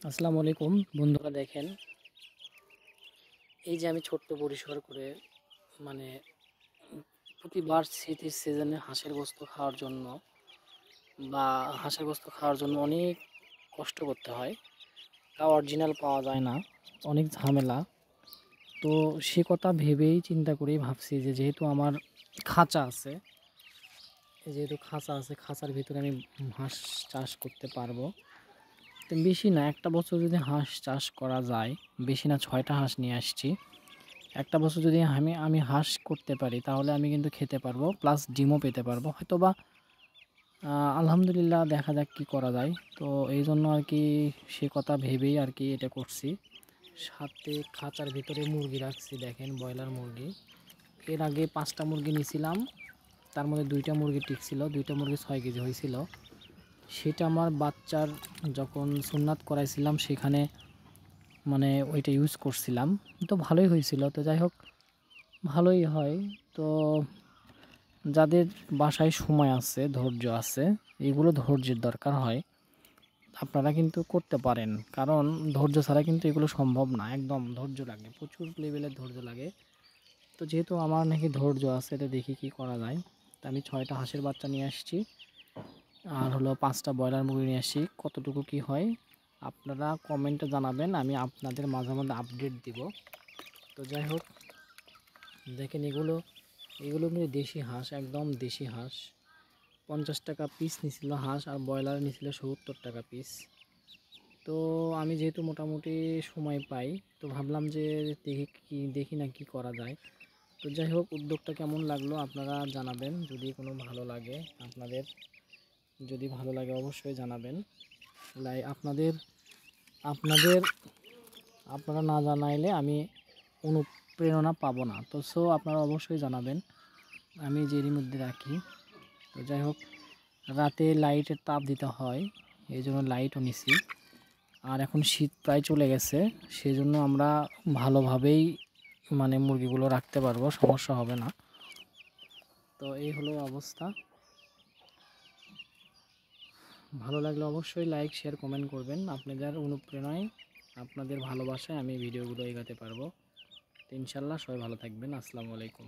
আসসালামু আলাইকুম বন্ধুরা, দেখেন এই যে আমি ছোট্ট পরিসর করে মানে প্রতিবার শীতের সিজনে হাঁসের গোস্ত খাওয়ার জন্য অনেক কষ্ট করতে হয়। তাও অরিজিনাল পাওয়া যায় না, অনেক ঝামেলা। তো সে কথা ভেবেই চিন্তা করেই ভাবছি যে যেহেতু আমার খাঁচা আছে, খাঁচার ভিতরে আমি হাঁস চাষ করতে পারবো। তো বেশি না, একটা বছর যদি হাঁস চাষ করা যায়, বেশি না 6টা হাঁস নিয়ে আসছি। একটা বছর যদি আমি হাঁস করতে পারি তাহলে আমি কিন্তু খেতে পারবো, প্লাস ডিমও পেতে পারবো হয়তোবা। আলহামদুলিল্লাহ, দেখা যাক কি করা যায়। তো এই জন্য আর কি সে কথা ভেবেই আর কি এটা করছি। সাথে খাঁচার ভিতরে মুরগি রাখছি, দেখেন ব্রয়লার মুরগি। এর আগে 5টা মুরগি নিয়েছিলাম, তার মধ্যে 2টা মুরগি টিকছিল, 2টা মুরগি 6 কেজি হয়েছিল। সেটা আমার বাচ্চার যখন সুন্নাত করাইছিলাম সেখানে মানে ওইটা ইউজ করছিলাম, তো ভালোই হয়েছিল। তো যাই হোক, ভালোই হয়। তো যাদের বাসায় সময় আছে, ধৈর্য আছে, এগুলো ধৈর্যের দরকার হয়, আপনারা কিন্তু করতে পারেন। কারণ ধৈর্য ছাড়া কিন্তু এগুলো সম্ভব না, একদম ধৈর্য লাগে, প্রচুর লেভেলের ধৈর্য লাগে। তো যেহেতু আমার নাকি ধৈর্য আছে, তো দেখি কি করা যায়। তো আমি 6টা হাঁসের বাচ্চা নিয়ে আসছি, আর হলো 5টা ব্রয়লার মুরগি নিয়ে আসছি। কতটুকু কি হয় আপনারা কমেন্টে জানাবেন, আমি আপনাদের মাঝে মধ্যে আপডেট দিব। তো যাই হোক, দেখেন এগুলো কিন্তু দেশি হাঁস, একদম দেশি হাঁস। 50 টাকা পিস নিছিল হাঁস, আর ব্রয়লার নিছিল 70 টাকা পিস। তো আমি যেহেতু মোটামুটি সময় পাই, তো ভাবলাম যে দেখি না কি করা যায়। তো যাই হোক, উদ্যোগটা কেমন লাগলো আপনারা জানাবেন। যদি ভালো লাগে অবশ্যই জানাবেন। আপনাদের আপনাদের আপনারা না জানাইলে আমি অনুপ্রেরণা পাবো না। তো আপনারা অবশ্যই জানাবেন, আমি যে এরই মধ্যে রাখি। তো যাই হোক, রাতে লাইটের তাপ দিতে হয়, এই জন্য লাইটও নিছি। আর এখন শীত প্রায় চলে গেছে, সেজন্য আমরা ভালোভাবেই মানে মুরগিগুলো রাখতে পারবো, সমস্যা হবে না। তো এই হলো অবস্থা। ভালো লাগলে অবশ্যই লাইক, শেয়ার, কমেন্ট করবেন। আপনাদের অনুপ্রেরণায়, আপনাদের ভালোবাসায় আমি ভিডিওগুলো এগাতে পারবো। তো ইনশাল্লাহ সবাই ভালো থাকবেন। আসসালামু আলাইকুম।